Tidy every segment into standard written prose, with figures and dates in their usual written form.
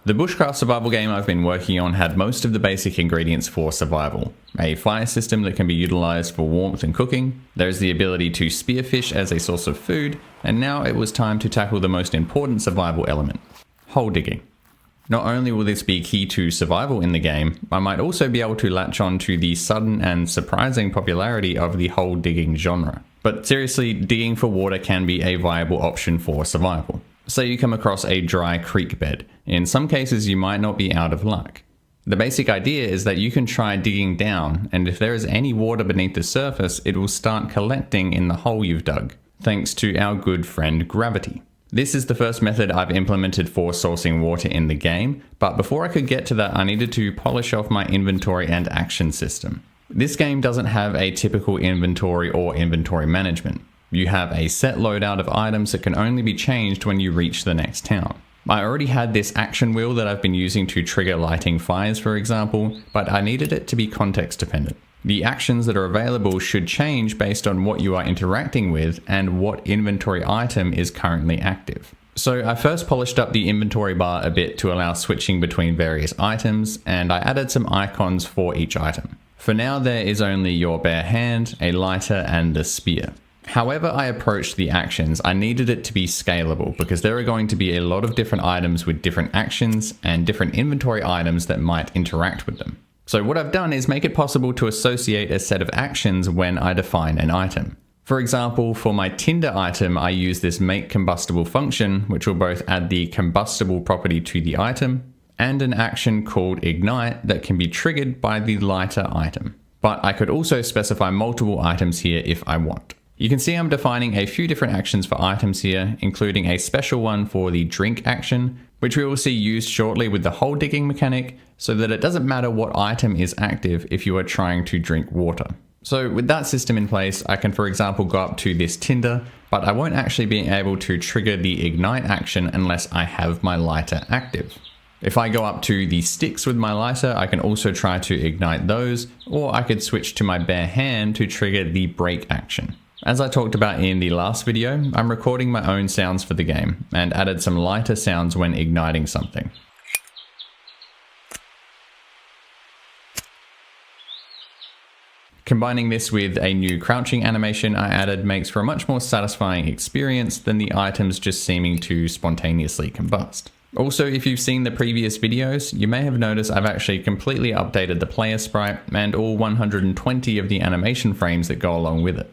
The bushcraft survival game I've been working on had most of the basic ingredients for survival. A fire system that can be utilised for warmth and cooking, there's the ability to spearfish as a source of food, and now it was time to tackle the most important survival element: hole digging. Not only will this be key to survival in the game, I might also be able to latch on to the sudden and surprising popularity of the hole digging genre. But seriously, digging for water can be a viable option for survival. Say you come across a dry creek bed. In some cases you might not be out of luck. The basic idea is that you can try digging down, and if there is any water beneath the surface, it will start collecting in the hole you've dug, thanks to our good friend gravity. This is the first method I've implemented for sourcing water in the game, but before I could get to that I needed to polish off my inventory and action system. This game doesn't have a typical inventory or inventory management. You have a set loadout of items that can only be changed when you reach the next town. I already had this action wheel that I've been using to trigger lighting fires, for example, but I needed it to be context dependent. The actions that are available should change based on what you are interacting with and what inventory item is currently active. So I first polished up the inventory bar a bit to allow switching between various items, and I added some icons for each item. For now there is only your bare hand, a lighter, and the spear. However I approached the actions, I needed it to be scalable because there are going to be a lot of different items with different actions and different inventory items that might interact with them. So what I've done is make it possible to associate a set of actions when I define an item. For example, for my tinder item, I use this make combustible function, which will both add the combustible property to the item and an action called ignite that can be triggered by the lighter item. But I could also specify multiple items here if I want. You can see I'm defining a few different actions for items here, including a special one for the drink action, which we will see used shortly with the hole digging mechanic, so that it doesn't matter what item is active if you are trying to drink water. So with that system in place, I can for example go up to this tinder, but I won't actually be able to trigger the ignite action unless I have my lighter active. If I go up to the sticks with my lighter, I can also try to ignite those, or I could switch to my bare hand to trigger the break action. As I talked about in the last video, I'm recording my own sounds for the game and added some lighter sounds when igniting something. Combining this with a new crouching animation I added makes for a much more satisfying experience than the items just seeming to spontaneously combust. Also, if you've seen the previous videos, you may have noticed I've actually completely updated the player sprite and all 120 of the animation frames that go along with it.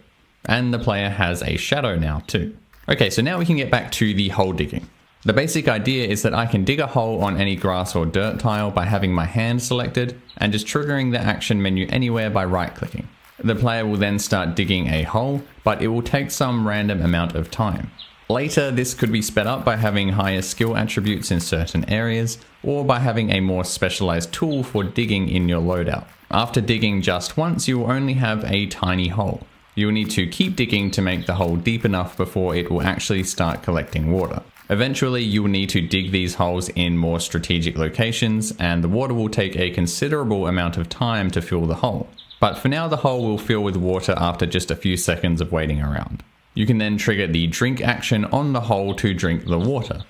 And the player has a shadow now too. Okay, so now we can get back to the hole digging. The basic idea is that I can dig a hole on any grass or dirt tile by having my hand selected and just triggering the action menu anywhere by right clicking. The player will then start digging a hole, but it will take some random amount of time. Later, this could be sped up by having higher skill attributes in certain areas, or by having a more specialized tool for digging in your loadout. After digging just once, you will only have a tiny hole. You will need to keep digging to make the hole deep enough before it will actually start collecting water. Eventually, you will need to dig these holes in more strategic locations, and the water will take a considerable amount of time to fill the hole. But for now, the hole will fill with water after just a few seconds of waiting around. You can then trigger the drink action on the hole to drink the water.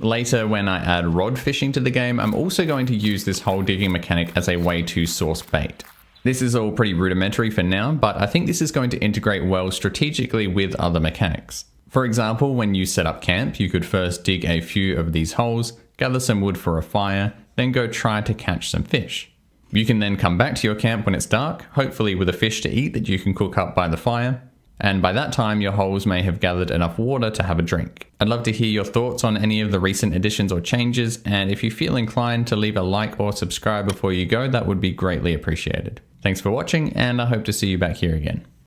Later, when I add rod fishing to the game, I'm also going to use this hole digging mechanic as a way to source bait. This is all pretty rudimentary for now, but I think this is going to integrate well strategically with other mechanics. For example, when you set up camp, you could first dig a few of these holes, gather some wood for a fire, then go try to catch some fish. You can then come back to your camp when it's dark, hopefully with a fish to eat that you can cook up by the fire. And by that time, your holes may have gathered enough water to have a drink. I'd love to hear your thoughts on any of the recent additions or changes, and if you feel inclined to leave a like or subscribe before you go, that would be greatly appreciated. Thanks for watching, and I hope to see you back here again.